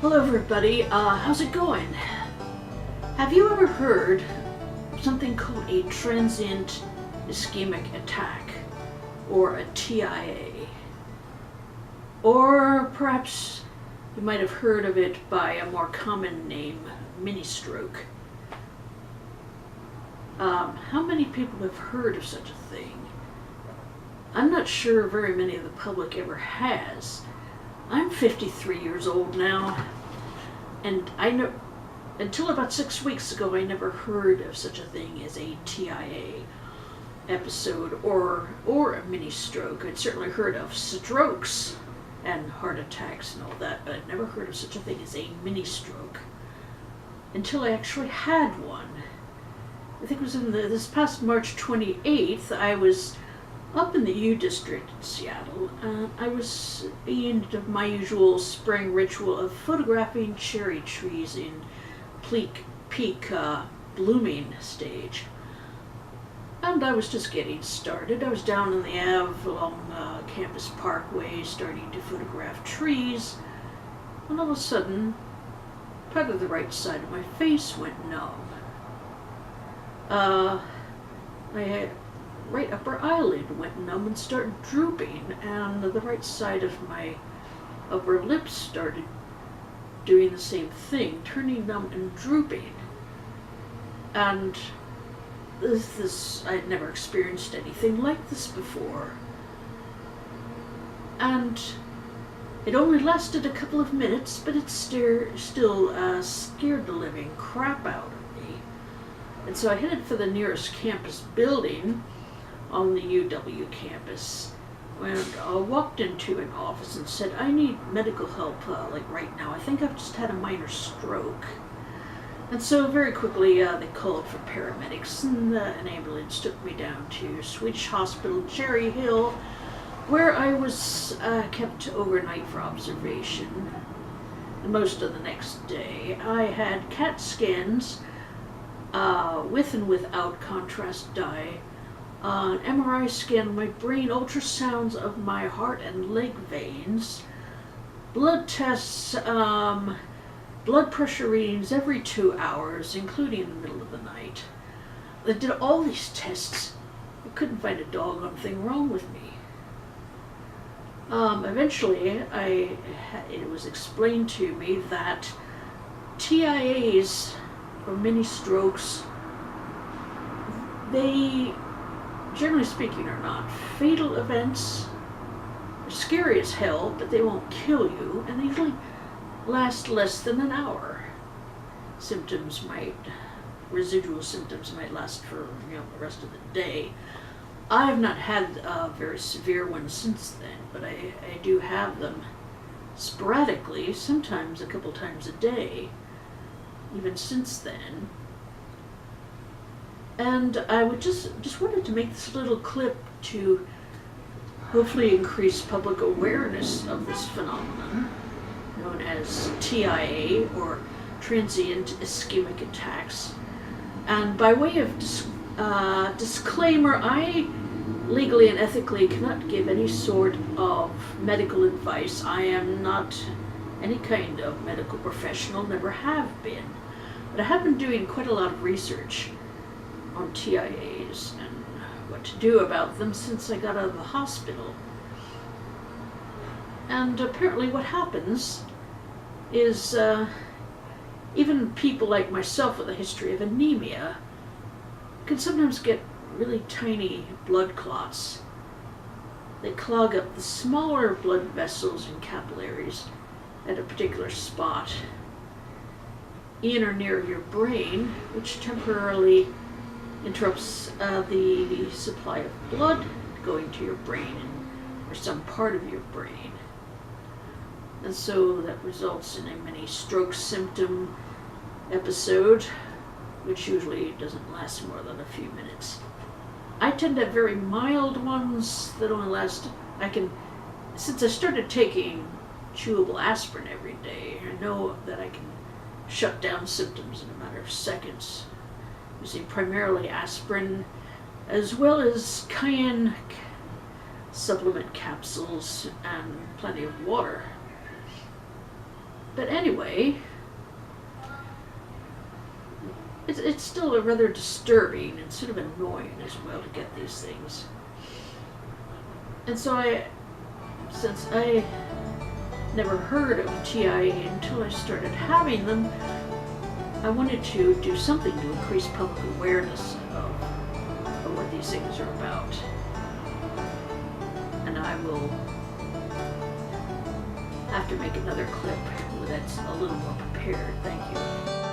Hello everybody, how's it going? Have you ever heard of something called a transient ischemic attack, or a TIA? Or perhaps you might have heard of it by a more common name, ministroke. How many people have heard of such a thing? I'm not sure very many of the public ever has. I'm 53 years old now, and I know until about 6 weeks ago I never heard of such a thing as a TIA episode or a mini stroke. I'd certainly heard of strokes and heart attacks and all that, but I'd never heard of such a thing as a mini stroke until I actually had one. I think it was in this past March 28th. I was up in the U District in Seattle. I was into my usual spring ritual of photographing cherry trees in peak blooming stage. And I was just getting started. I was down in the Ave along Campus Parkway starting to photograph trees, and all of a sudden, part of the right side of my face went numb. My right upper eyelid went numb and started drooping, and the right side of my upper lip started doing the same thing, turning numb and drooping. And this I had never experienced anything like this before. And it only lasted a couple of minutes, but it still scared the living crap out of me. And so I headed for the nearest campus building on the UW campus, and walked into an office and said, I need medical help like right now. I think I've just had a minor stroke. And so very quickly they called for paramedics, and an ambulance took me down to Swedish Hospital Cherry Hill, where I was kept overnight for observation. And most of the next day I had CAT scans with and without contrast dye, an MRI scan of my brain, ultrasounds of my heart and leg veins, blood tests, blood pressure readings every 2 hours, including in the middle of the night. They did all these tests. I couldn't find a doggone thing wrong with me. Eventually, it was explained to me that TIAs, or mini strokes, they, generally speaking, are not fatal events. They're scary as hell, but they won't kill you, and they usually last less than an hour. Residual symptoms might last for the rest of the day. I have not had very severe ones since then, but I do have them sporadically, sometimes a couple times a day, even since then. And I would just wanted to make this little clip to hopefully increase public awareness of this phenomenon known as TIA, or transient ischemic attacks. And by way of disclaimer, I legally and ethically cannot give any sort of medical advice. I am not any kind of medical professional, never have been. But I have been doing quite a lot of research on TIAs and what to do about them since I got out of the hospital. And apparently what happens is even people like myself with a history of anemia can sometimes get really tiny blood clots. They clog up the smaller blood vessels and capillaries at a particular spot in or near your brain, which temporarily interrupts the supply of blood going to your brain or some part of your brain. And so that results in a mini stroke symptom episode, which usually doesn't last more than a few minutes. I tend to have very mild ones that only last, since I started taking chewable aspirin every day, I know that I can shut down symptoms in a matter of seconds, using primarily aspirin as well as cayenne supplement capsules and plenty of water. But anyway, it's still a rather disturbing and sort of annoying as well to get these things. And so since I never heard of TIA until I started having them, I wanted to do something to increase public awareness of what these things are about. And I will have to make another clip that's a little more prepared. Thank you.